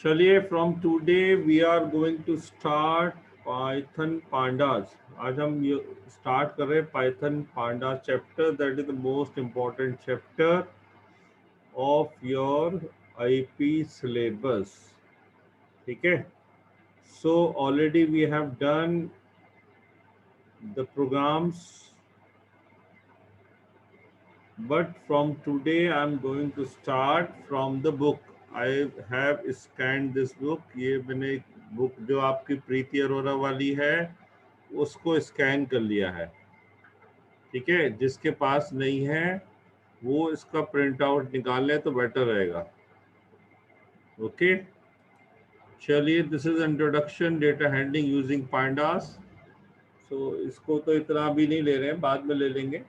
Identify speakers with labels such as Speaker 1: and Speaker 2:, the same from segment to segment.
Speaker 1: चलिए from today we are going to start Python pandas. आज हम ये स्टार्ट कर रहे हैं Python panda chapter, that is the most important chapter of your IP syllabus. ठीक है, so already we have done the programs, but from today I'm going to start from the book. I have scanned this book. ये मैंने book जो आपकी प्रीति अरोरा वाली है उसको scan कर लिया है। ठीक है, जिसके पास नहीं है वो इसका प्रिंट आउट निकाल ले तो बेटर रहेगा। ओके, चलिए, this is introduction data handling using pandas. सो इसको तो इतना भी नहीं ले रहे हैं, बाद में ले लेंगे।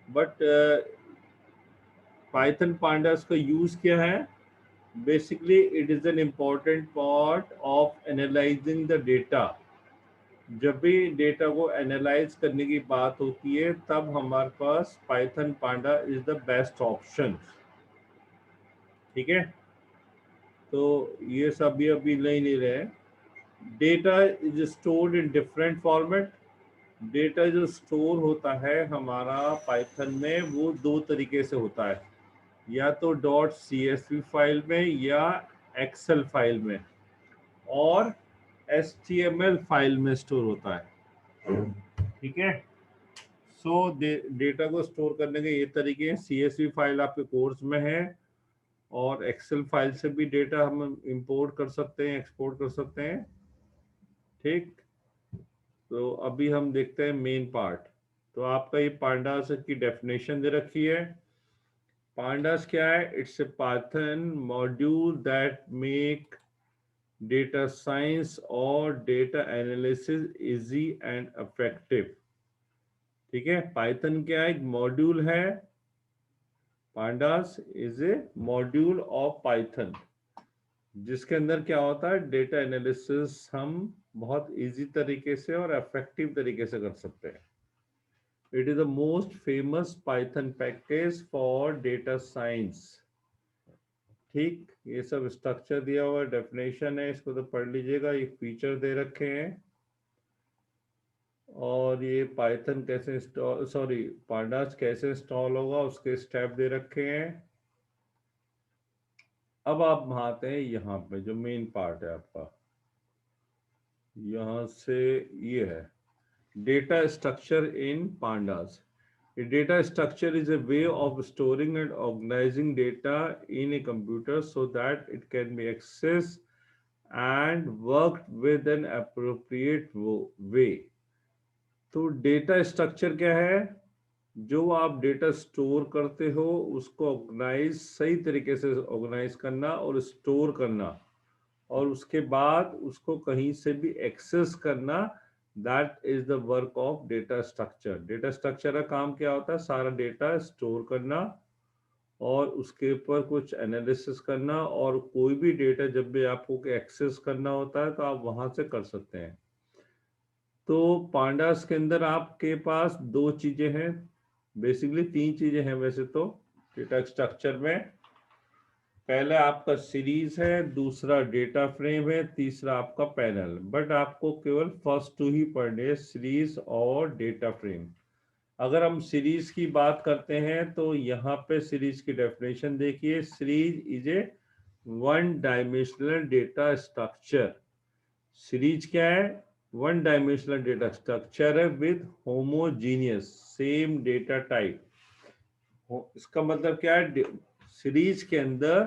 Speaker 1: बट पाइथन पांडास का यूज क्या है? Basically, it is an important part of analyzing the data. जब भी डेटा को एनालाइज करने की बात होती है तब हमारे पास Python panda is the best option. ठीक है, तो ये सब भी अभी नहीं रहे। Data is stored in different format. Data जो स्टोर होता है हमारा पाइथन में वो दो तरीके से होता है, या तो .csv फाइल में या एक्सेल फाइल में, और HTML फाइल में स्टोर होता है। ठीक है, सो डेटा को स्टोर करने के ये तरीके हैं। CSV फाइल आपके कोर्स में है, और एक्सेल फाइल से भी डेटा हम इंपोर्ट कर सकते हैं, एक्सपोर्ट कर सकते हैं। ठीक, तो अभी हम देखते हैं मेन पार्ट। तो आपका ये पांडास की डेफिनेशन दे रखी है। पांडास क्या है? It's a Python module that make data science और data analysis easy and effective. ठीक है, पाइथन क्या है? एक मॉड्यूल है। Pandas is a module of Python, जिसके अंदर क्या होता है? डेटा एनालिसिस हम बहुत इजी तरीके से और इफेक्टिव तरीके से कर सकते हैं। It is the most famous Python package for data science. ठीक, ये सब स्ट्रक्चर दिया हुआ डेफिनेशन है, इसको तो पढ़ लीजिएगा। ये फीचर दे रखे हैं, और ये पाइथन कैसे इंस्टॉल, सॉरी, पांडास कैसे इंस्टॉल होगा उसके स्टेप दे रखे हैं। अब आप आते हैं यहाँ पे जो मेन पार्ट है आपका, यहाँ से ये है data structure in pandas. A data structure is a way of storing and organizing data in a computer so that it can be accessed and worked with an appropriate way. तो data structure क्या है? जो आप data store करते हो उसको organise, सही तरीके से ऑर्गेनाइज करना और स्टोर करना, और उसके बाद उसको कहीं से भी एक्सेस करना, that is the work of data structure. Data structure का काम क्या होता है? सारा डेटा स्टोर करना और उसके ऊपर कुछ एनालिसिस करना, और कोई भी डेटा जब भी आपको एक्सेस करना होता है तो आप वहां से कर सकते हैं। तो पांडास के अंदर आपके पास दो चीजें हैं, बेसिकली तीन चीजें हैं वैसे तो डेटा स्ट्रक्चर में। पहला आपका सीरीज है, दूसरा डेटा फ्रेम है, तीसरा आपका पैनल। बट आपको केवल फर्स्ट टू ही पढ़ने, सीरीज और डेटा फ्रेम। अगर हम सीरीज की बात करते हैं तो यहाँ पे सीरीज की डेफिनेशन देखिए। Series is a one dimensional data structure. Series क्या है? वन डायमेंशनल डेटा स्ट्रक्चर है with homogeneous same data type. इसका मतलब क्या है? सीरीज के अंदर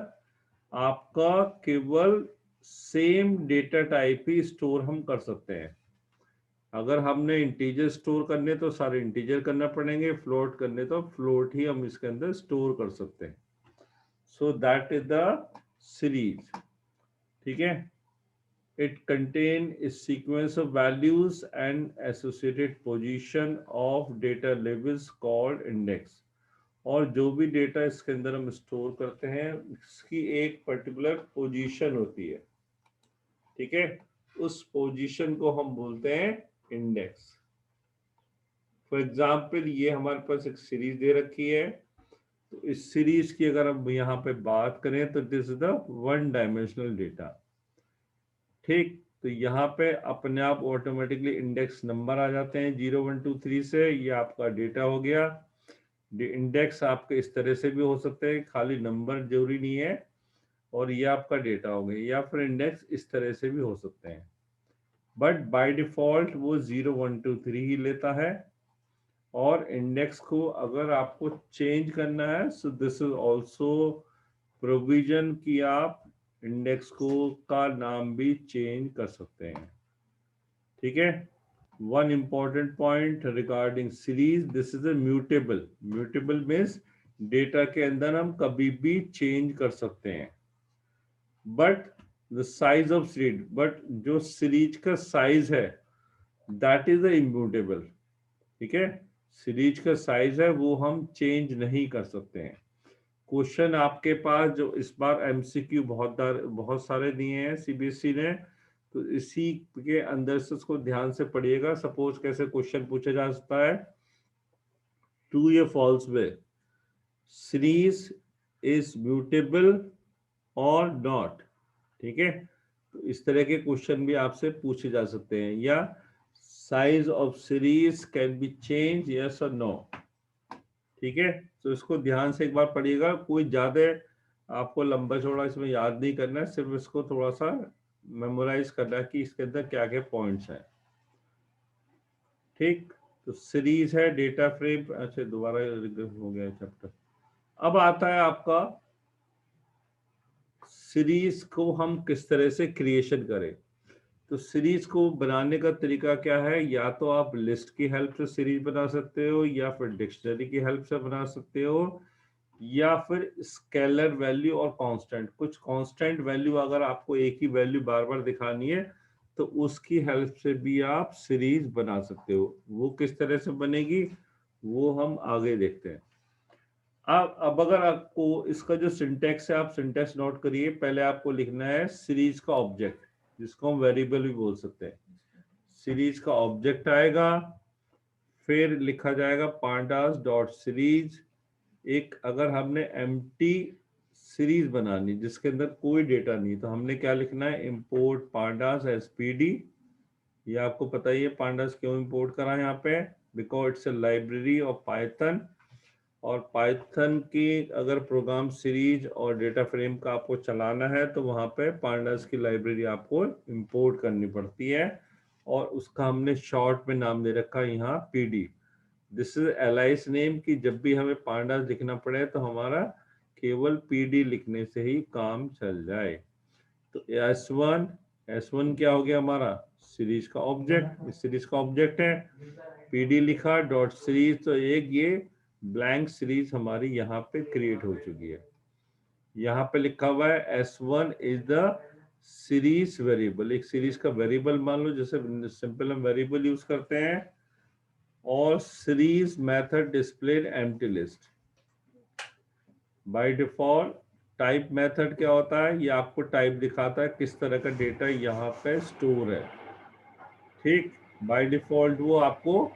Speaker 1: आपका केवल सेम डेटा टाइप ही स्टोर हम कर सकते हैं। अगर हमने इंटीजर स्टोर करने तो सारे इंटीजर करना पड़ेंगे, फ्लोट करने तो फ्लोट ही हम इसके अंदर स्टोर कर सकते हैं। So that is the series. ठीक है, it contain a sequence of values and associated position of data labels called index। और जो भी डेटा इसके अंदर हम स्टोर करते हैं इसकी एक पर्टिकुलर पोजीशन होती है। ठीक है, उस पोजीशन को हम बोलते हैं इंडेक्स। फॉर एग्जाम्पल, ये हमारे पास एक सीरीज दे रखी है, तो इस सीरीज की अगर हम यहाँ पे बात करें तो this is the one dimensional data. ठीक, तो यहाँ पे अपने आप ऑटोमेटिकली इंडेक्स नंबर आ जाते हैं 0 1 2 3 से। ये आपका डेटा हो गया। इंडेक्स आपके इस तरह से भी हो सकते हैं, खाली नंबर जरूरी नहीं है। और ये आपका डेटा हो गया, या फिर इंडेक्स इस तरह से भी हो सकते हैं, बट बाय डिफॉल्ट वो 0 1 2 3 ही लेता है। और इंडेक्स को अगर आपको चेंज करना है, सो दिस इज ऑल्सो प्रोविजन कि आप इंडेक्स को का नाम भी चेंज कर सकते हैं। ठीक है। One important point regarding series, this is a mutable. Mutable means data के अंदर हम कभी भी चेंज कर सकते हैं। But the size of series, but जो सीरीज का साइज है दैट इज अ इम्यूटेबल। ठीक है, सीरीज का साइज है वो हम चेंज नहीं कर सकते हैं। क्वेश्चन आपके पास जो इस बार एमसीक्यू बहुत सारे दिए हैं सीबीएसई ने, तो इसी के अंदर से उसको ध्यान से पढ़िएगा। सपोज कैसे क्वेश्चन पूछा जा सकता है, ट्रू या फॉल्स में सीरीज इज म्यूटेबल और नॉट। ठीक है, तो इस तरह के क्वेश्चन भी आपसे पूछे जा सकते हैं। या size of series can be change, yes और नो। ठीक है, तो इसको ध्यान से एक बार पढ़िएगा। कोई ज्यादा आपको लंबा चौड़ा इसमें याद नहीं करना है, सिर्फ इसको थोड़ा सा मेमोराइज करना है कि इसके अंदर क्या क्या पॉइंट्स हैं। ठीक, तो सीरीज है डेटा फ्रेम। अच्छा, दोबारा हो गया चैप्टर। अब आता है आपका सीरीज को हम किस तरह से क्रिएशन करें। तो सीरीज को बनाने का तरीका क्या है, या तो आप लिस्ट की हेल्प से सीरीज बना सकते हो, या फिर डिक्शनरी की हेल्प से बना सकते हो, या फिर स्केलर वैल्यू और कांस्टेंट। कुछ कांस्टेंट वैल्यू अगर आपको एक ही वैल्यू बार बार दिखानी है तो उसकी हेल्प से भी आप सीरीज बना सकते हो। वो किस तरह से बनेगी वो हम आगे देखते हैं। अब अगर आपको इसका जो सिंटेक्स है, आप सिंटेक्स नोट करिए। पहले आपको लिखना है सीरीज का ऑब्जेक्ट, जिसको हम वेरिएबल भी बोल सकते हैं। सीरीज का ऑब्जेक्ट आएगा, फिर लिखा जाएगा पांडास डॉट सीरीज। एक अगर हमने एम्प्टी सीरीज बनानी जिसके अंदर कोई डेटा नहीं, तो हमने क्या लिखना है, इंपोर्ट पांडास एज पीडी। ये आपको पता ही है पांडास क्यों इंपोर्ट करा है यहाँ पे, because it's a library of Python. और पाइथन की अगर प्रोग्राम सीरीज और डेटा फ्रेम का आपको चलाना है तो वहाँ पे पांडास की लाइब्रेरी आपको इंपोर्ट करनी पड़ती है। और उसका हमने शॉर्ट में नाम दे रखा है यहाँ PD. This is alias name कि जब भी हमें पांडास लिखना पड़े तो हमारा केवल पीडी लिखने से ही काम चल जाए। तो एस वन क्या हो गया हमारा, सीरीज का ऑब्जेक्ट। सीरीज का ऑब्जेक्ट है, पीडी लिखा डॉट सीरीज, तो एक ये ब्लैंक सीरीज हमारी यहाँ पे क्रिएट हो चुकी है। यहाँ पे लिखा हुआ है S1 is the series variable. एक सीरीज का वेरिएबल मान लो, जैसे सिंपल हम वेरिएबल यूज करते हैं। और series method displayed empty list. By default type method क्या होता है, ये आपको टाइप दिखाता है किस तरह का डेटा यहाँ पे स्टोर है। ठीक, बाय डिफॉल्ट वो आपको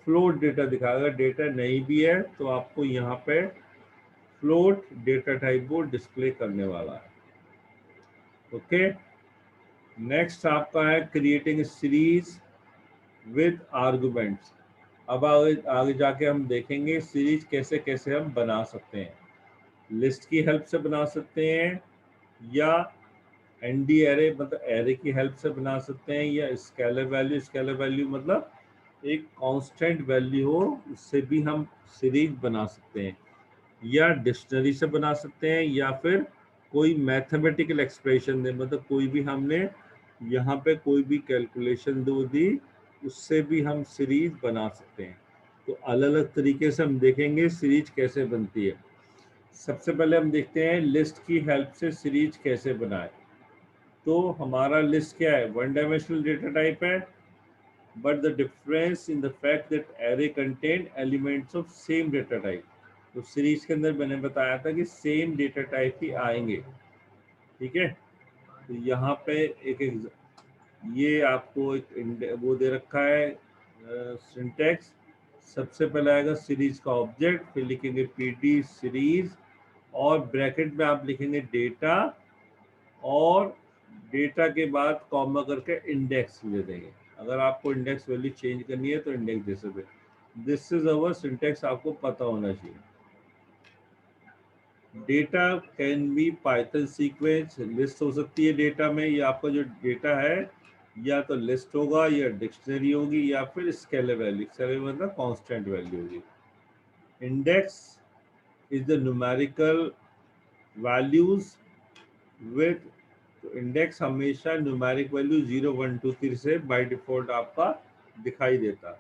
Speaker 1: फ्लोट डेटा दिखाएगा। डेटा नहीं भी है तो आपको यहाँ पे फ्लोट डेटा टाइप वो डिस्प्ले करने वाला है। ओके, नेक्स्ट आपका है क्रिएटिंग सीरीज विद आर्गुमेंट्स। अब आगे आगे जाके हम देखेंगे सीरीज कैसे कैसे हम बना सकते हैं। लिस्ट की हेल्प से बना सकते हैं, या एनडी एरे मतलब एरे की हेल्प से बना सकते हैं, या स्केलर वैल्यू मतलब एक कांस्टेंट वैल्यू हो उससे भी हम सीरीज बना सकते हैं, या डिक्शनरी से बना सकते हैं, या फिर कोई मैथमेटिकल एक्सप्रेशन दे, मतलब कोई भी हमने यहाँ पे कोई भी कैलकुलेशन दो दी उससे भी हम सीरीज बना सकते हैं। तो अलग अलग तरीके से हम देखेंगे सीरीज कैसे बनती है। सबसे पहले हम देखते हैं लिस्ट की हेल्प से सीरीज कैसे बनाए। तो हमारा लिस्ट क्या है, वन डायमेंशनल डेटा टाइप है, but the difference in the fact that array contain elements of same data type। तो सीरीज के अंदर मैंने बताया था कि सेम डेटा टाइप ही आएंगे। ठीक है, तो यहाँ पे ये आपको एक वो दे रखा है सिंटेक्स। सबसे पहले आएगा सीरीज का ऑब्जेक्ट, फिर लिखेंगे पीडी सीरीज, और ब्रैकेट में आप लिखेंगे डेटा, और डेटा के बाद कॉमा करके इंडेक्स दे देंगे। अगर आपको इंडेक्स वैल्यू चेंज करनी है तो इंडेक्स दे सकते। दिस इज अवर सिंटेक्स, आपको पता होना चाहिए। Data can be Python sequence, list हो सकती है डेटा में, या आपका जो डेटा है या तो लिस्ट होगा या डिक्शनरी होगी या फिर स्केलर वैल्यू, स्केलर मतलब कांस्टेंट वैल्यू होगी। Index is the numerical values with, तो इंडेक्स हमेशा न्यूमेरिक वैल्यू 0 1 2 3 से बाय डिफॉल्ट आपका दिखाई देता।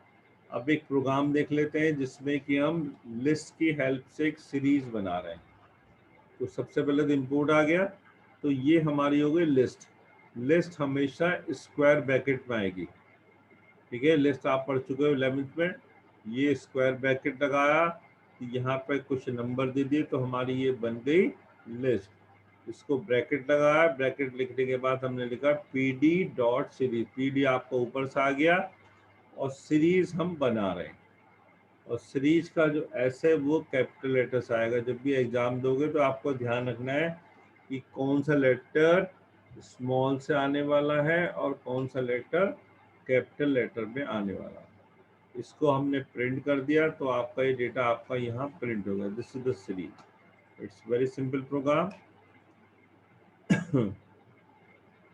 Speaker 1: अब एक प्रोग्राम देख लेते हैं जिसमें कि हम लिस्ट की हेल्प से एक सीरीज बना रहे हैं। तो सबसे पहले तो इनपुट आ गया, तो ये हमारी हो गई लिस्ट। लिस्ट हमेशा स्क्वायर ब्रैकेट में आएगी, ठीक है। लिस्ट आप पढ़ चुके हो 11th में। ये स्क्वायर ब्रैकेट लगाया, यहाँ पे कुछ नंबर दे दिए, तो हमारी ये बन गई लिस्ट। इसको ब्रैकेट लगाया, ब्रैकेट लिखने के बाद हमने लिखा pd डॉट सीरीज। pd आपका ऊपर से आ गया और सीरीज हम बना रहे हैं। और सीरीज का जो एस है वो कैपिटल लेटर से आएगा। जब भी एग्जाम दोगे तो आपको ध्यान रखना है कि कौन सा लेटर स्मॉल से आने वाला है और कौन सा लेटर कैपिटल लेटर में आने वाला है। इसको हमने प्रिंट कर दिया तो आपका ये डेटा आपका यहाँ प्रिंट होगा। This is the series. It's very simple program.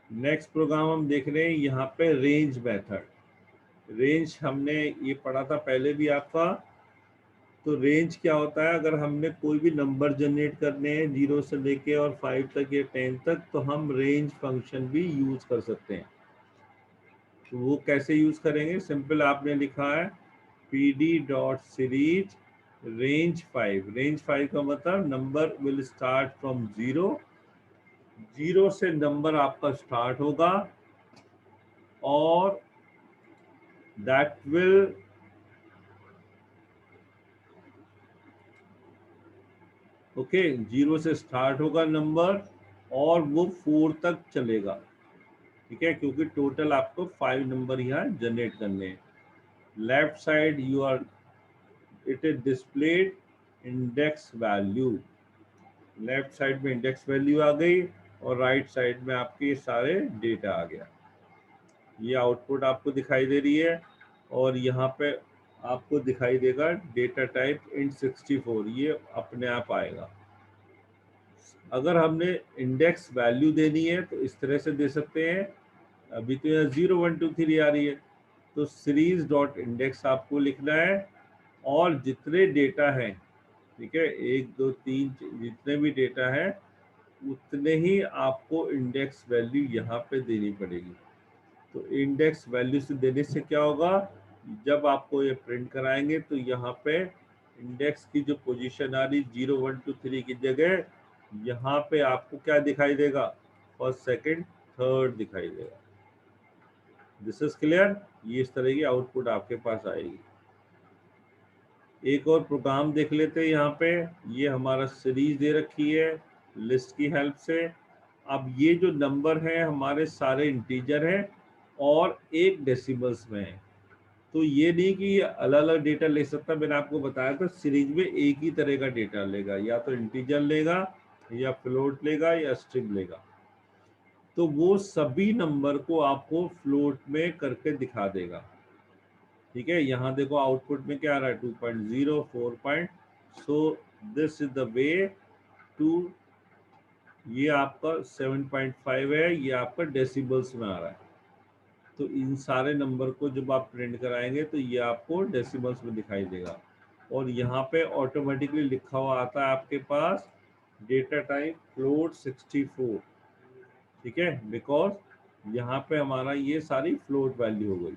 Speaker 1: Next program हम देख रहे हैं यहाँ पे रेंज मेथड। रेंज हमने ये पढ़ा था पहले भी आपका। तो रेंज क्या होता है, अगर हमने कोई भी नंबर जनरेट करने हैं 0 से लेके और 5 तक या 10 तक, तो हम रेंज फंक्शन भी यूज कर सकते हैं। तो वो कैसे यूज करेंगे, सिंपल आपने लिखा है pd dot series range 5। Range 5 का मतलब नंबर विल स्टार्ट फ्रॉम 0, 0 से नंबर आपका स्टार्ट होगा और दैट विल ओके 0 से स्टार्ट होगा नंबर और वो 4 तक चलेगा, ठीक है, क्योंकि टोटल आपको 5 नंबर यहाँ जनरेट करने हैं। Left side you are it is displayed index value. Left side में इंडेक्स वैल्यू आ गई और राइट साइड में आपके सारे डेटा आ गया। ये आउटपुट आपको दिखाई दे रही है और यहाँ पे आपको दिखाई देगा डेटा टाइप int 64, ये अपने आप आएगा। अगर हमने इंडेक्स वैल्यू देनी है तो इस तरह से दे सकते हैं। अभी तो यहाँ 0 1 2 3 आ रही है, तो सीरीज डॉट इंडेक्स आपको लिखना है और जितने डेटा हैं, ठीक है, 1 2 3 जितने भी डेटा है उतने ही आपको इंडेक्स वैल्यू यहाँ पे देनी पड़ेगी। तो इंडेक्स वैल्यू से देने से क्या होगा, जब आपको ये प्रिंट कराएंगे तो यहाँ पे इंडेक्स की जो पोजीशन आ रही 0 1 2 3 की जगह यहाँ पे आपको क्या दिखाई देगा, फर्स्ट सेकंड थर्ड दिखाई देगा। This is clear. ये इस तरह की आउटपुट आपके पास आएगी। एक और प्रोग्राम देख लेते हैं। यहाँ पे ये हमारा सीरीज दे रखी है लिस्ट की हेल्प से। अब ये जो नंबर है हमारे सारे इंटीजर हैं और एक डेसिमल्स में है। तो ये नहीं कि अलग अलग डेटा ले सकता, मैंने आपको बताया था सीरीज में एक ही तरह का डेटा लेगा, या तो इंटीजर लेगा या फ्लोट लेगा या स्ट्रिंग लेगा। तो वो सभी नंबर को आपको फ्लोट में करके दिखा देगा, ठीक है। यहाँ देखो आउटपुट में क्या आ रहा है 2.0 4. So this is the way to, ये आपका 7.5 है, ये आपका डेसिबल्स में आ रहा है। तो इन सारे नंबर को जब आप प्रिंट कराएंगे तो ये आपको डेसिबल्स में दिखाई देगा। और यहाँ पे ऑटोमेटिकली लिखा हुआ आता है आपके पास डेटा टाइप फ्लोट 64, ठीक है, बिकॉज यहाँ पे हमारा ये सारी फ्लोट वैल्यू हो गई।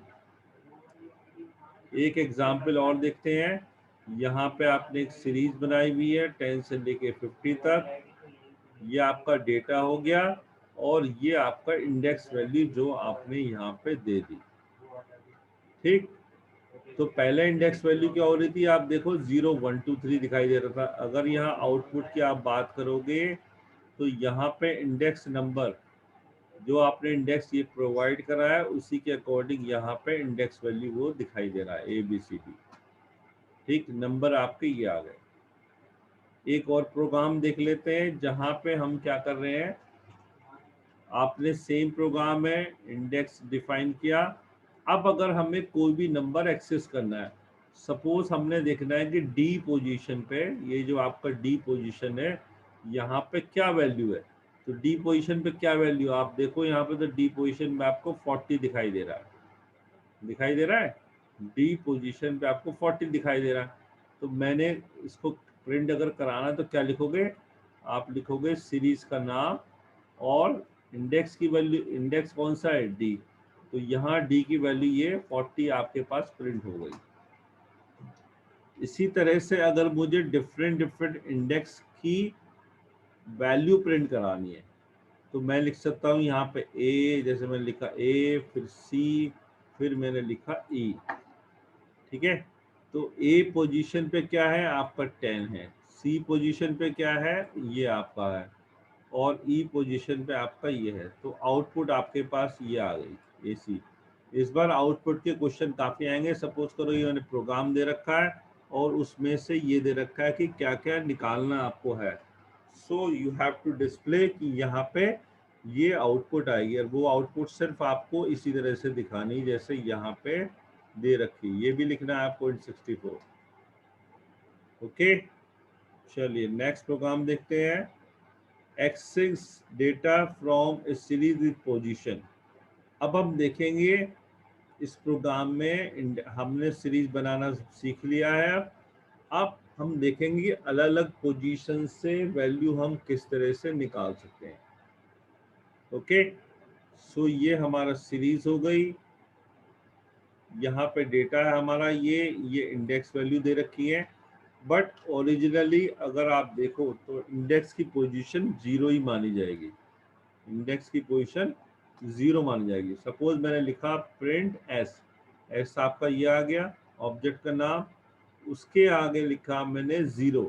Speaker 1: एक एग्जाम्पल और देखते हैं। यहाँ पे आपने एक सीरीज बनाई हुई है 10 से लेके 50 तक। ये आपका डेटा हो गया और ये आपका इंडेक्स वैल्यू जो आपने यहाँ पे दे दी, ठीक। तो पहले इंडेक्स वैल्यू क्या हो रही थी, आप देखो 0 1 2 3 दिखाई दे रहा था। अगर यहाँ आउटपुट की आप बात करोगे तो यहाँ पे इंडेक्स नंबर जो आपने इंडेक्स ये प्रोवाइड करा है उसी के अकॉर्डिंग यहाँ पे इंडेक्स वैल्यू वो दिखाई दे रहा है ABCD, ठीक। नंबर आपके ये आ गए। एक और प्रोग्राम देख लेते हैं जहां पे हम क्या कर रहे हैं, आपने सेम प्रोग्राम है, इंडेक्स डिफाइन किया। अब अगर हमें कोई भी नंबर एक्सेस करना है, सपोज हमने देखना है कि डी पोजीशन पे, ये जो आपका डी पोजीशन है, यहाँ पे क्या वैल्यू है। तो डी पोजीशन पे क्या वैल्यू, आप देखो यहाँ पे तो डी पोजीशन में आपको 40 दिखाई दे रहा है, दिखाई दे रहा है। डी पोजीशन पे आपको 40 दिखाई दे रहा है। तो मैंने इसको प्रिंट अगर कराना है तो क्या लिखोगे, आप लिखोगे सीरीज का नाम और इंडेक्स की वैल्यू, इंडेक्स कौन सा है, डी। तो यहाँ डी की वैल्यू ये 40 आपके पास प्रिंट हो गई। इसी तरह से अगर मुझे डिफरेंट डिफरेंट इंडेक्स की वैल्यू प्रिंट करानी है तो मैं लिख सकता हूँ यहाँ पे ए, जैसे मैंने लिखा ए, फिर सी, फिर मैंने लिखा ई। ठीक है, तो ए पोजीशन पे क्या है आपका 10 है, सी पोजीशन पे क्या है ये आपका है, और ई पोजीशन पे आपका ये है। तो आउटपुट आपके पास ये आ गई, ए सी। इस बार आउटपुट के क्वेश्चन काफ़ी आएंगे। सपोज करो ये मैंने प्रोग्राम दे रखा है और उसमें से ये दे रखा है कि क्या क्या निकालना आपको है। So you have to display कि यहाँ पे ये आउटपुट आएगी, और वो आउटपुट सिर्फ आपको इसी तरह से दिखानी जैसे यहाँ पे दे रखी। ये भी लिखना है आपको .64। ओके, चलिए नेक्स्ट प्रोग्राम देखते हैं। Access data from a series with position. अब हम देखेंगे इस प्रोग्राम में हमने सीरीज बनाना सीख लिया है। अब हम देखेंगे अलग अलग पोजीशन से वैल्यू हम किस तरह से निकाल सकते हैं। ओके, सो ये हमारा सीरीज हो गई। यहाँ पे डेटा है हमारा, ये इंडेक्स वैल्यू दे रखी है। बट ओरिजिनली अगर आप देखो तो इंडेक्स की पोजीशन 0 ही मानी जाएगी, इंडेक्स की पोजीशन 0 मानी जाएगी। सपोज मैंने लिखा प्रिंट एस, एस आपका ये आ गया ऑब्जेक्ट का नाम, उसके आगे लिखा मैंने 0।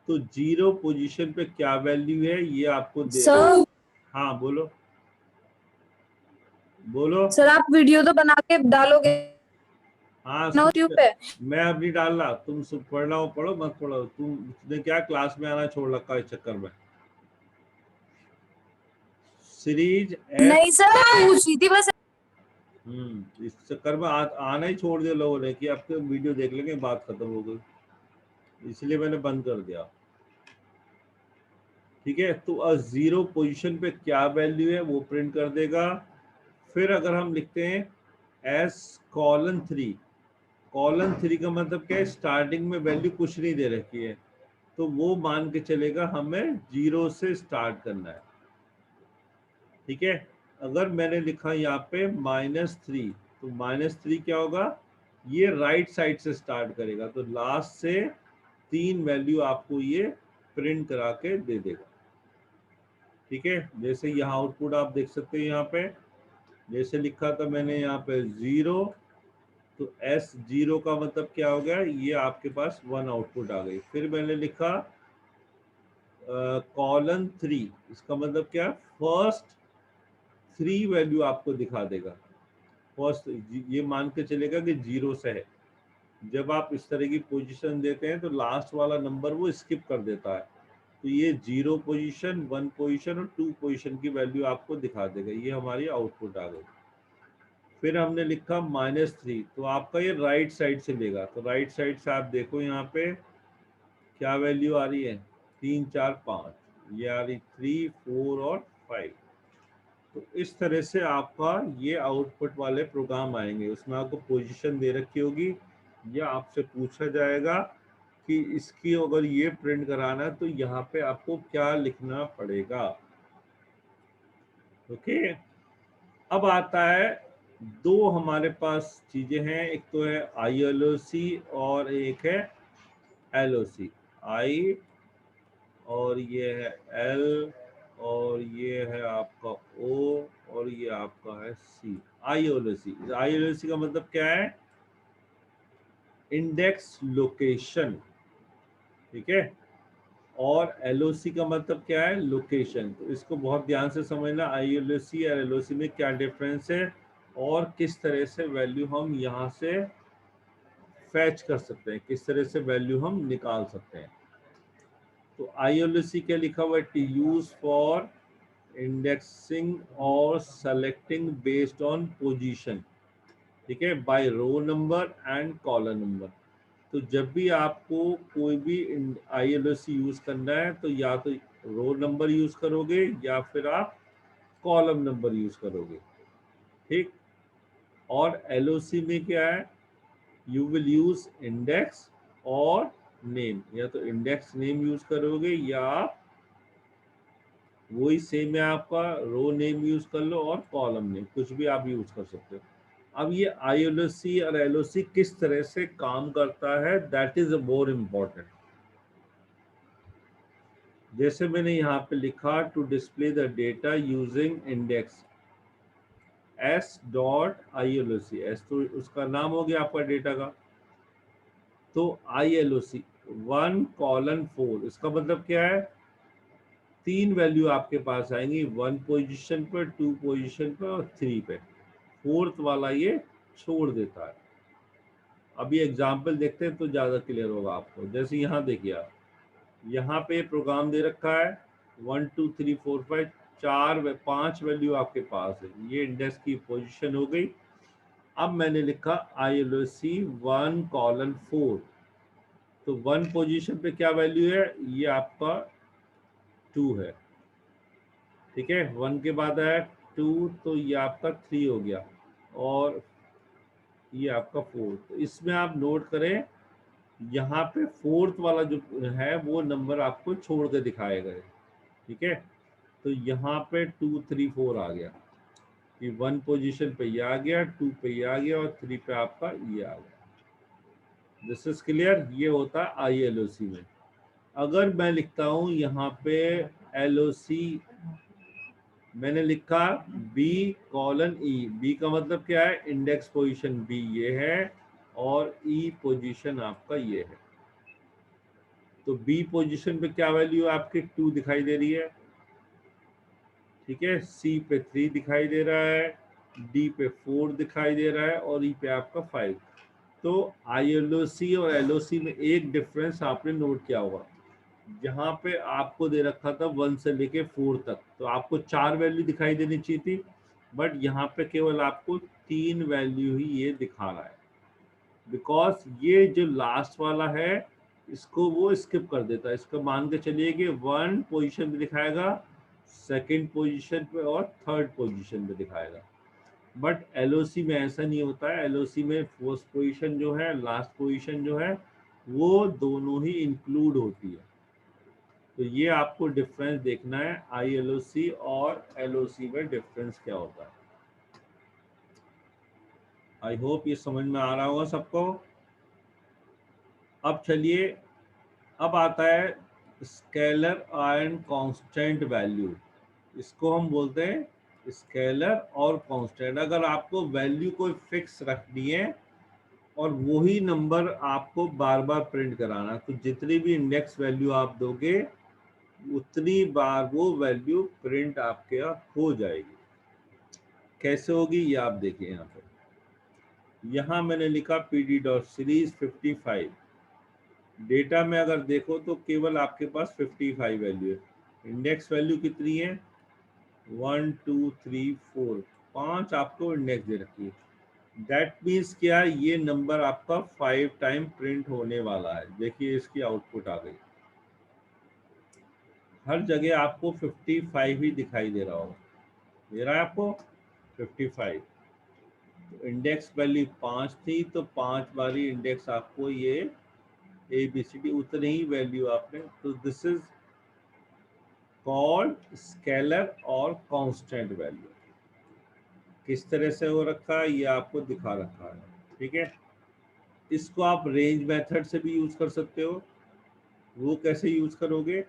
Speaker 1: तो 0 पोजीशन पे क्या वैल्यू है ये आपको दे।
Speaker 2: सर,
Speaker 1: हाँ बोलो बोलो।
Speaker 2: सर आप वीडियो तो बना के डालोगे
Speaker 1: हाँ
Speaker 2: ना यूट्यूब पे?
Speaker 1: मैं अब नहीं डाल रहा, तुम सब पढ़ रहा हो पढ़ो, मत पढ़ो। तुमने क्या क्लास में आना छोड़ रखा है इस चक्कर में। सीरीज एस,
Speaker 2: नहीं सर, मैं पूछ रही थी बस।
Speaker 1: इस चक्कर में आना ही छोड़ दिया लोगों ने कि आपके वीडियो देख लेंगे, बात खत्म हो गई, इसलिए मैंने बंद कर दिया। ठीक है, तो 0 पोजीशन पे क्या वैल्यू है वो प्रिंट कर देगा। फिर अगर हम लिखते हैं एस कॉलन 3, कॉलन 3 का मतलब क्या है, स्टार्टिंग में वैल्यू कुछ नहीं दे रखी है, तो वो मान के चलेगा हमें 0 से स्टार्ट करना है। ठीक है, अगर मैंने लिखा यहाँ पे -3, तो -3 क्या होगा, ये राइट साइड से स्टार्ट करेगा, तो लास्ट से 3 वैल्यू आपको ये प्रिंट करा के दे देगा। ठीक है, जैसे यहाँ आउटपुट आप देख सकते हैं, यहाँ पे जैसे लिखा था मैंने यहाँ पे 0, तो S0 का मतलब क्या हो गया, ये आपके पास 1 आउटपुट आ गई। फिर मैंने लिखा कॉलन 3, इसका मतलब क्या, फर्स्ट 3 वैल्यू आपको दिखा देगा। फर्स्ट ये मान के चलेगा कि 0 से है। जब आप इस तरह की पोजीशन देते हैं तो लास्ट वाला नंबर वो स्किप कर देता है, तो ये 0 पोजीशन, 1 पोजीशन और 2 पोजीशन की वैल्यू आपको दिखा देगा। ये हमारी आउटपुट आ गई। फिर हमने लिखा -3, तो आपका ये राइट साइड से लेगा, तो राइट साइड से आप देखो यहाँ पे क्या वैल्यू आ रही है, 3 4 5, ये आ रही 3 4 और 5। तो इस तरह से आपका ये आउटपुट वाले प्रोग्राम आएंगे, उसमें आपको पोजीशन दे रखी होगी, या आपसे पूछा जाएगा कि इसकी अगर ये प्रिंट कराना है तो यहाँ पे आपको क्या लिखना पड़ेगा। ओके, अब आता है, दो हमारे पास चीजें हैं, एक तो है ILOC और एक है LOC। आई और ये है L और ये है आपका O और ये आपका है C। ILOC, ILOC का मतलब क्या है, इंडेक्स लोकेशन। ठीक है, और LOC का मतलब क्या है, लोकेशन। तो इसको बहुत ध्यान से समझना, ILOC और LOC में क्या डिफरेंस है और किस तरह से वैल्यू हम यहाँ से फैच कर सकते हैं, किस तरह से वैल्यू हम निकाल सकते हैं। तो ILOC क्या लिखा हुआ है, टू यूज फॉर इंडेक्सिंग और सेलेक्टिंग बेस्ड ऑन पोजीशन, ठीक है, by row number and column number. तो जब भी आपको कोई भी ILOC यूज करना है तो या तो रो नंबर यूज करोगे या फिर आप कॉलम नंबर यूज करोगे, ठीक। और LOC में क्या है, यू विल यूज इंडेक्स और नेम, या तो इंडेक्स नेम यूज करोगे या आप वही सेम है आपका रो नेम यूज कर लो और कॉलम नेम, कुछ भी आप यूज कर सकते हो। अब ये ILOC और LOC किस तरह से काम करता है, दैट इज मोर इम्पोर्टेंट। जैसे मैंने यहाँ पे लिखा to display the data using index S.ILOC, S तो उसका नाम हो गया आपका डेटा का, तो ILOC 1:4, इसका मतलब क्या है, 3 वैल्यू आपके पास आएंगी, 1 पोजीशन पर, 2 पोजीशन पर और 3 पे। 4th वाला ये छोड़ देता है। अभी एग्जाम्पल देखते हैं तो ज्यादा क्लियर होगा आपको। जैसे यहाँ देखिए आप, यहाँ पे प्रोग्राम दे रखा है 1 2 3 4 5 5 वैल्यू आपके पास है, ये इंडेक्स की पोजीशन हो गई। अब मैंने लिखा ILOC 1:4, तो 1 पोजीशन पे क्या वैल्यू है, ये आपका 2 है, ठीक है। 1 के बाद आया 2, तो ये आपका 3 हो गया और ये आपका 4। तो इसमें आप नोट करें, यहाँ पे 4th वाला जो है वो नंबर आपको छोड़ के दिखाएगा, ठीक है। तो यहाँ पे 2 3 4 आ गया, ये 1 पोजीशन पे ये आ गया, 2 पे ये आ गया और 3 पे आपका ये आ गया। This is clear. ये होता है ILOC में। अगर मैं लिखता हूँ यहाँ पे LOC, मैंने लिखा B:E, B का मतलब क्या है, इंडेक्स पोजीशन B ये है और E पोजीशन आपका ये है। तो B पोजीशन पे क्या वैल्यू आपकी 2 दिखाई दे रही है, ठीक है। C पे 3 दिखाई दे रहा है, D पे 4 दिखाई दे रहा है और E पे आपका 5। तो ILOC और LOC में एक डिफरेंस आपने नोट किया होगा, जहाँ पे आपको दे रखा था 1 से लेके 4 तक, तो आपको 4 वैल्यू दिखाई देनी चाहिए थी, बट यहाँ पे केवल आपको 3 वैल्यू ही ये दिखा रहा है, बिकॉज ये जो लास्ट वाला है इसको वो स्किप कर देता है। इसको मान के चलिए कि 1 पोजीशन पे दिखाएगा, 2nd पोजीशन पे और 3rd पोजीशन पे दिखाएगा। बट LOC में ऐसा नहीं होता है। LOC में फर्स्ट पोजीशन जो है, लास्ट पोजीशन जो है, वो दोनों ही इंक्लूड होती है। तो ये आपको डिफरेंस देखना है, ILOC और LOC में डिफरेंस क्या होता है। आई होप ये समझ में आ रहा होगा सबको। अब चलिए, अब आता है स्केलर एंड कांस्टेंट वैल्यू। इसको हम बोलते हैं स्केलर और कांस्टेंट। अगर आपको वैल्यू कोई फिक्स रखनी है और वही नंबर आपको बार बार प्रिंट कराना, तो जितनी भी इंडेक्स वैल्यू आप दोगे उतनी बार वो वैल्यू प्रिंट आपके यहाँ हो जाएगी। कैसे होगी ये आप देखिए। यहाँ पे यहाँ मैंने लिखा PD.series 55। डेटा में अगर देखो तो केवल आपके पास 55 वैल्यू है। इंडेक्स वैल्यू कितनी है, 1 2 3 4, 5 आपको इंडेक्स दे रखी है। दैट मीन्स क्या, ये नंबर आपका 5 टाइम प्रिंट होने वाला है। देखिए इसकी आउटपुट आ गई, हर जगह आपको 55 ही दिखाई दे रहा होगा, दे रहा है आपको 55। तो इंडेक्स वैल्यू 5 थी, तो 5 बारी इंडेक्स आपको ये ABCD उतने ही वैल्यू आपने। तो दिस इज कॉल्ड स्केलर और कांस्टेंट वैल्यू। किस तरह से हो रखा है ये आपको दिखा रखा है, ठीक है। इसको आप रेंज मेथड से भी यूज कर सकते हो। वो कैसे यूज करोगे,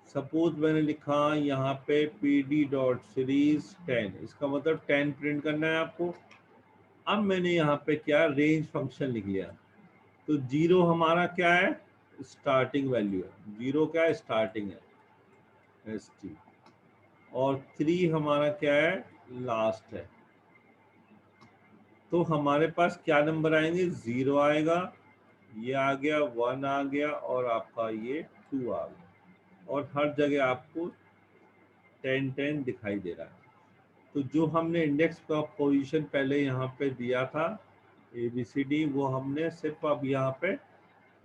Speaker 1: सपोज मैंने लिखा यहाँ पे PD.series 10, इसका मतलब 10 प्रिंट करना है आपको। अब मैंने यहाँ पे क्या रेंज फंक्शन लिख लिया, तो 0 हमारा क्या है, स्टार्टिंग वैल्यू है। 0 क्या है, स्टार्टिंग है ST, और 3 हमारा क्या है, लास्ट है। तो हमारे पास क्या नंबर आएंगे, 0 आएगा, ये आ गया, 1 आ गया और आपका ये 2 आ गया। और हर जगह आपको 10 10 दिखाई दे रहा है। तो जो हमने इंडेक्स का पोजीशन पहले यहाँ पे दिया था ABCD, वो हमने सिर्फ अब यहाँ पे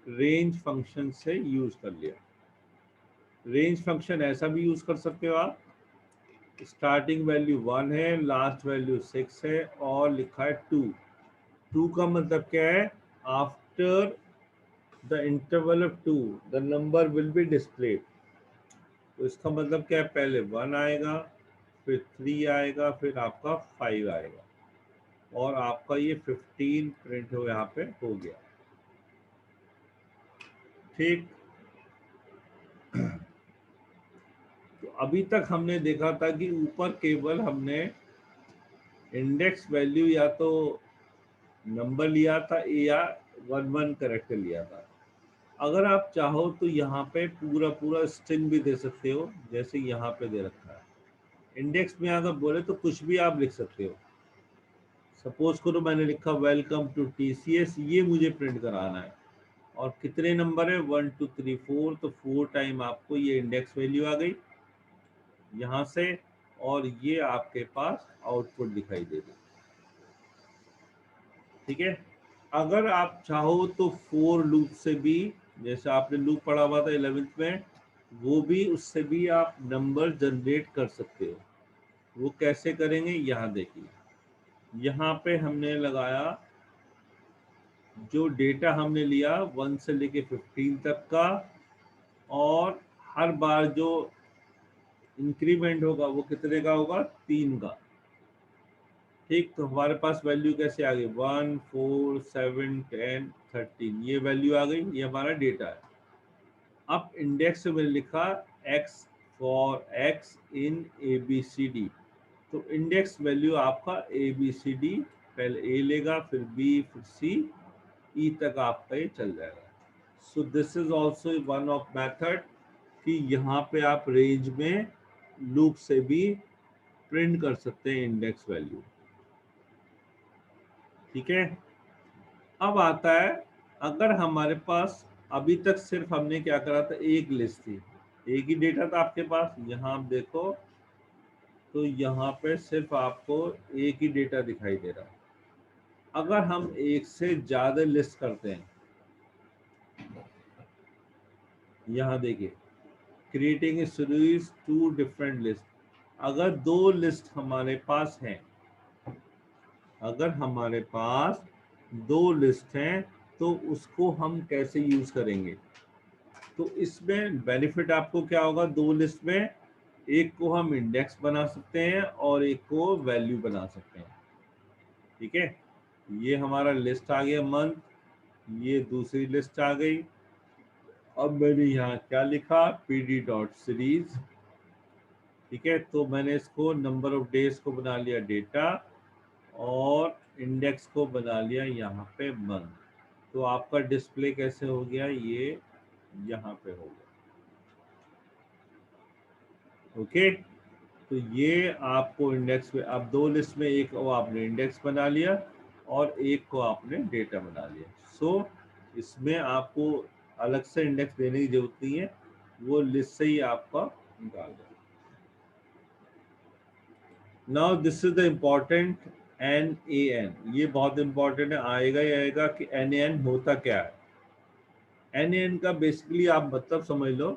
Speaker 1: रेंज फंक्शन से यूज कर लिया। रेंज फंक्शन ऐसा भी यूज कर सकते हो आप, स्टार्टिंग वैल्यू 1 है, लास्ट वैल्यू 6 है और लिखा है 2। 2 का मतलब क्या है, after the interval of 2 the number will be displayed. तो इसका मतलब क्या है, पहले 1 आएगा, फिर 3 आएगा, फिर आपका 5 आएगा और आपका ये 15 प्रिंट हो यहाँ पे हो गया। ठीक, तो अभी तक हमने देखा था कि ऊपर केवल हमने इंडेक्स वैल्यू या तो नंबर लिया था या 1 1 करेक्टर लिया था। अगर आप चाहो तो यहाँ पे पूरा पूरा स्ट्रिंग भी दे सकते हो, जैसे यहाँ पे दे रखा है। इंडेक्स में अगर बोले तो कुछ भी आप लिख सकते हो। सपोज करो मैंने लिखा वेलकम टू TCS, ये मुझे प्रिंट कराना है और कितने नंबर है 1 2 3 4, तो 4 टाइम आपको ये इंडेक्स वैल्यू आ गई यहाँ से और ये आपके पास आउटपुट दिखाई दे रही। ठीक है, अगर आप चाहो तो फोर लूप से भी, जैसे आपने लूप पढ़ा हुआ था 11th में, वो भी उससे भी आप नंबर जनरेट कर सकते हो। वो कैसे करेंगे यहाँ देखिए, यहाँ पे हमने लगाया जो डेटा हमने लिया 1 से लेके 15 तक का, और हर बार जो इंक्रीमेंट होगा वो कितने का होगा, 3 का। ठीक, तो हमारे पास वैल्यू कैसे आ गई 1 4 7 10 13, ये वैल्यू आ गई, ये हमारा डेटा है। अब इंडेक्स में लिखा x for x in ABCD, तो इंडेक्स वैल्यू आपका ABCD, पहले A लेगा, फिर B, फिर C, E तक आपका ये चल जाएगा। सो this is also one of method कि यहाँ पे आप रेंज में लूप से भी प्रिंट कर सकते हैं इंडेक्स वैल्यू। ठीक है, अब आता है, अगर हमारे पास अभी तक सिर्फ हमने क्या करा था, एक लिस्ट थी, एक ही डेटा था आपके पास, यहाँ आप देखो तो यहाँ पे सिर्फ आपको एक ही डेटा दिखाई दे रहा है। अगर हम एक से ज्यादा लिस्ट करते हैं, यहाँ देखिए creating a series 2 different list, अगर 2 लिस्ट हमारे पास हैं, अगर हमारे पास 2 लिस्ट हैं तो उसको हम कैसे यूज करेंगे। तो इसमें बेनिफिट आपको क्या होगा, 2 लिस्ट में एक को हम इंडेक्स बना सकते हैं और एक को वैल्यू बना सकते हैं। ठीक है, ये हमारा लिस्ट आ गया मंथ, ये दूसरी लिस्ट आ गई। अब मैंने यहाँ क्या लिखा, pd.series। ठीक है, तो मैंने इसको नंबर ऑफ डेज को बना लिया डेटा और इंडेक्स को बना लिया यहाँ पे मंथ। तो आपका डिस्प्ले कैसे हो गया, ये यहाँ पे हो गया। ओके, तो ये आपको इंडेक्स में, अब 2 लिस्ट में एक को आपने इंडेक्स बना लिया और एक को आपने डेटा बना लिया। सो इसमें आपको अलग से इंडेक्स देने की जरूरत नहीं है, वो लिस्ट से ही आपका निकाल देगा। Now this is the important NaN, ये बहुत इंपॉर्टेंट है, आएगा ही आएगा कि NaN होता क्या है। NaN का बेसिकली आप मतलब समझ लो,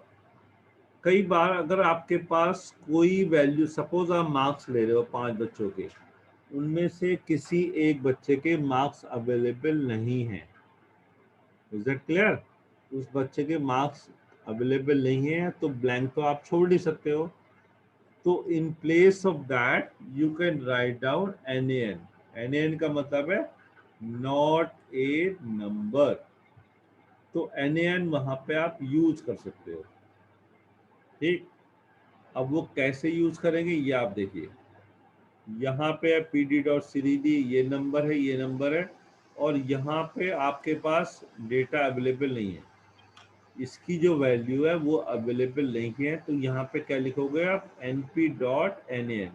Speaker 1: कई बार अगर आपके पास कोई वैल्यू, सपोज आप मार्क्स ले रहे हो 5 बच्चों के, उनमें से किसी एक बच्चे के मार्क्स अवेलेबल नहीं है, इज दैट क्लियर, उस बच्चे के मार्क्स अवेलेबल नहीं है तो ब्लैंक तो आप छोड़ नहीं सकते हो। तो in place of that you can write down NaN। NaN का मतलब है नॉट ए नंबर, तो NaN वहां पे आप यूज कर सकते हो। ठीक, अब वो कैसे यूज करेंगे ये आप देखिए, यहाँ पे pd.series, ये नंबर है, ये नंबर है, और यहाँ पे आपके पास डेटा अवेलेबल नहीं है, इसकी जो वैल्यू है वो अवेलेबल नहीं है, तो यहाँ पे क्या लिखोगे आप, np.nan।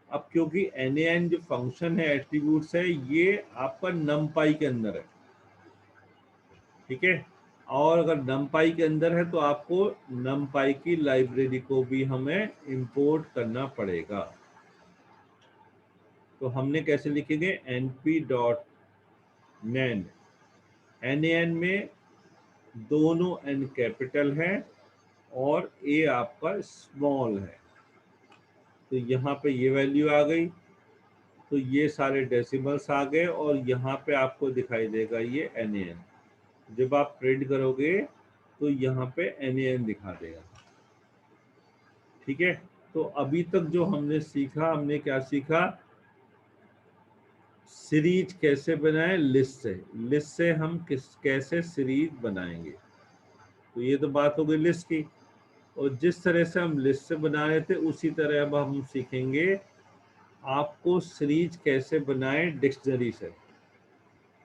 Speaker 1: अब क्योंकि NaN जो फंक्शन है, एट्रीब्यूट्स है, ये आपका numpy के अंदर है। ठीक है, और अगर numpy के अंदर है तो आपको numpy की लाइब्रेरी को भी हमें इंपोर्ट करना पड़ेगा। तो हमने कैसे लिखेंगे, np.nan, nan में दोनों n कैपिटल है और a आपका स्मॉल है, तो यहाँ पे ये वैल्यू आ गई, तो ये सारे डेसिमल्स आ गए और यहाँ पे आपको दिखाई देगा ये nan। जब आप प्रिंट करोगे तो यहाँ पे nan दिखा देगा। ठीक है, तो अभी तक जो हमने सीखा, हमने क्या सीखा, सीरीज कैसे बनाएं लिस्ट से, लिस्ट से हम कैसे सीरीज बनाएंगे। तो ये तो बात हो गई लिस्ट की, और जिस तरह से हम लिस्ट से बना रहे थे उसी तरह अब हम सीखेंगे आपको सीरीज कैसे बनाएं डिक्शनरी से।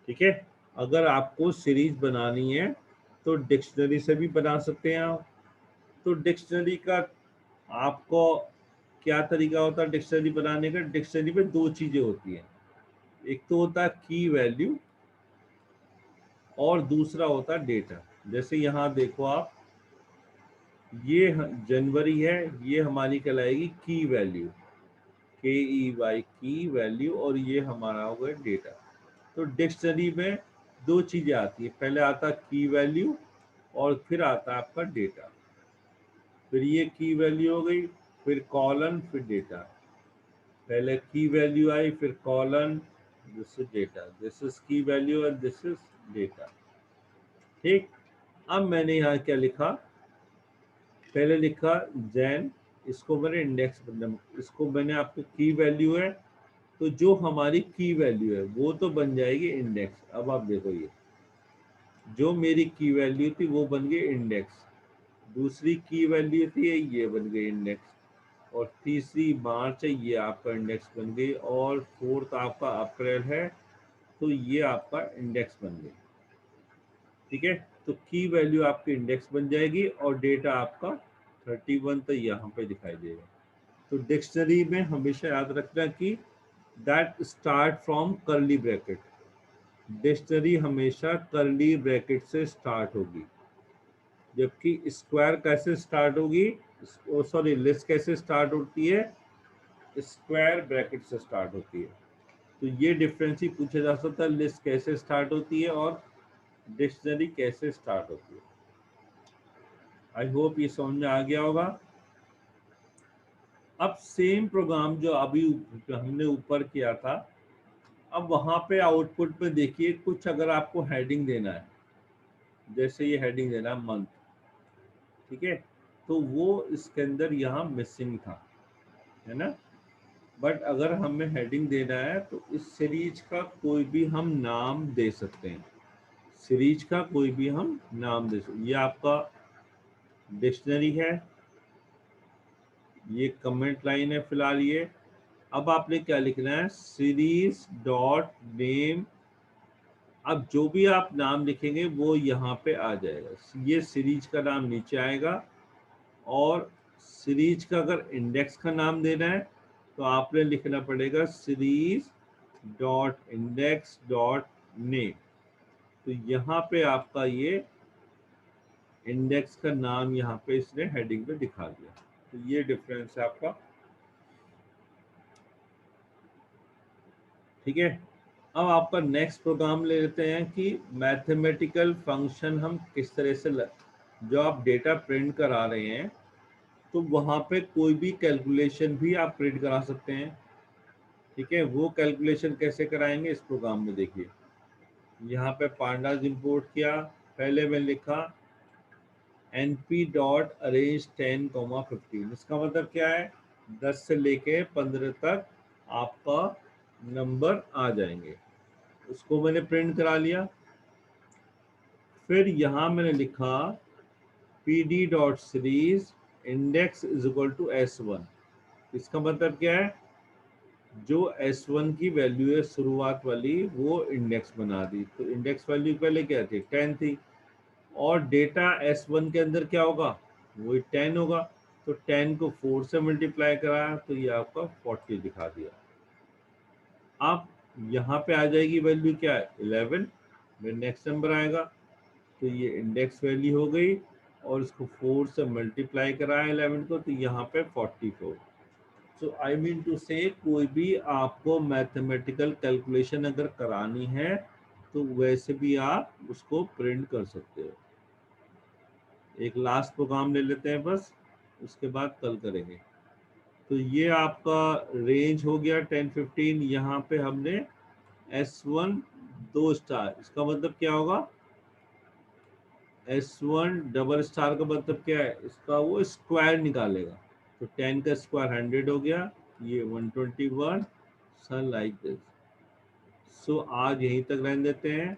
Speaker 1: ठीक है, अगर आपको सीरीज बनानी है तो डिक्शनरी से भी बना सकते हैं आप। तो डिक्शनरी का आपको क्या तरीका होता है डिक्शनरी बनाने का, डिक्शनरी में दो चीजें होती हैं, एक तो होता है की वैल्यू और दूसरा होता है डेटा। जैसे यहाँ देखो आप, ये जनवरी है, ये हमारी कहलाएगी की वैल्यू, KEY की वैल्यू, और ये हमारा होगा डेटा। तो डिक्शनरी में दो चीजें आती है, पहले आता है की वैल्यू और फिर आता है आपका डेटा। फिर ये की वैल्यू हो गई, फिर कॉलन, फिर डेटा। पहले की वैल्यू आई, फिर colon, this is data, this is key value and this is data. ठीक, अब मैंने यहाँ क्या लिखा, पहले लिखा जैन, इसको मैंने इंडेक्स, इसको मैंने आपको की वैल्यू है, तो जो हमारी की वैल्यू है वो तो बन जाएगी इंडेक्स। अब आप देखो, ये जो मेरी की वैल्यू थी वो बन गई इंडेक्स, दूसरी की वैल्यू थी ये बन गई इंडेक्स, और तीसरी मार्च है ये आपका इंडेक्स बन गई, और फोर्थ आपका अप्रैल है तो ये आपका इंडेक्स बन गई। ठीक है, तो की वैल्यू आपकी इंडेक्स बन जाएगी और डेटा आपका 31 तो यहाँ पे दिखाई देगा। तो डिक्शनरी में हमेशा याद रखना कि that start from curly bracket, dictionary हमेशा कर्ली ब्रैकेट से स्टार्ट होगी, जबकि स्क्वायर कैसे स्टार्ट होगी, सॉरी लिस्ट कैसे स्टार्ट होती है, स्क्वायर ब्रैकेट से स्टार्ट होती है। तो ये डिफरेंस ही पूछा जा सकता है, लिस्ट कैसे स्टार्ट होती है और डिक्शनरी कैसे स्टार्ट होती है। आई होप ये समझ में आ गया होगा। अब सेम प्रोग्राम जो अभी हमने ऊपर किया था, अब वहां पे आउटपुट में देखिए, कुछ अगर आपको हेडिंग देना है, जैसे ये हेडिंग देना है मंथ, ठीक है, तो वो इसके अंदर यहाँ मिसिंग था, है ना। बट अगर हमें हेडिंग देना है तो इस सीरीज का कोई भी हम नाम दे सकते हैं, सीरीज का कोई भी हम नाम दे सकते। ये आपका डिक्शनरी है, ये कमेंट लाइन है फिलहाल ये। अब आपने क्या लिखना है, सीरीज डॉट नेम। अब जो भी आप नाम लिखेंगे वो यहाँ पे आ जाएगा, ये सीरीज का नाम नीचे आएगा, और सीरीज का अगर इंडेक्स का नाम देना है तो आपने लिखना पड़ेगा series dot index dot name. तो यहाँ पे आपका ये इंडेक्स का नाम यहाँ पे इसने हेडिंग पे दिखा दिया। तो ये डिफरेंस है आपका। ठीक है, अब आपका नेक्स्ट प्रोग्राम ले लेते हैं कि मैथमेटिकल फंक्शन हम किस तरह से जो आप डेटा प्रिंट करा रहे हैं तो वहाँ पे कोई भी कैलकुलेशन भी आप प्रिंट करा सकते हैं। ठीक है, वो कैलकुलेशन कैसे कराएंगे इस प्रोग्राम में देखिए। यहाँ पे पांडास इंपोर्ट किया, पहले मैं लिखा np.arrange 10,15। इसका मतलब क्या है, 10 से लेके 15 तक आपका नंबर आ जाएंगे, उसको मैंने प्रिंट करा लिया। फिर यहाँ मैंने लिखा pd.series index is equal to s1। इसका मतलब क्या है, जो S1 की वैल्यू है शुरुआत वाली वो इंडेक्स बना दी। तो इंडेक्स वैल्यू पहले क्या थी, 10 थी, और डेटा S1 के अंदर क्या होगा, वही 10 होगा। तो 10 को 4 से मल्टीप्लाई कराया तो ये आपका 40 दिखा दिया। अब यहाँ पे आ जाएगी वैल्यू क्या है, 11, फिर नेक्स्ट नंबर आएगा, तो तो ये इंडेक्स वैल्यू हो गई और इसको 4 से मल्टीप्लाई कराया 11 को, तो यहाँ पे 44। सो आई मीन टू से कोई भी आपको मैथमेटिकल कैलकुलेशन अगर करानी है तो वैसे भी आप उसको प्रिंट कर सकते हो। एक लास्ट प्रोग्राम ले लेते हैं बस, उसके बाद कल करेंगे। तो ये आपका रेंज हो गया 10 15। यहाँ पे हमने S1 2 स्टार, इसका मतलब क्या होगा? S1 डबल स्टार का मतलब क्या है? इसका वो स्क्वायर निकालेगा। तो 10 का स्क्वायर 100 हो गया, ये 121 सन लाइक दिस। सो आज यहीं तक रहने देते हैं।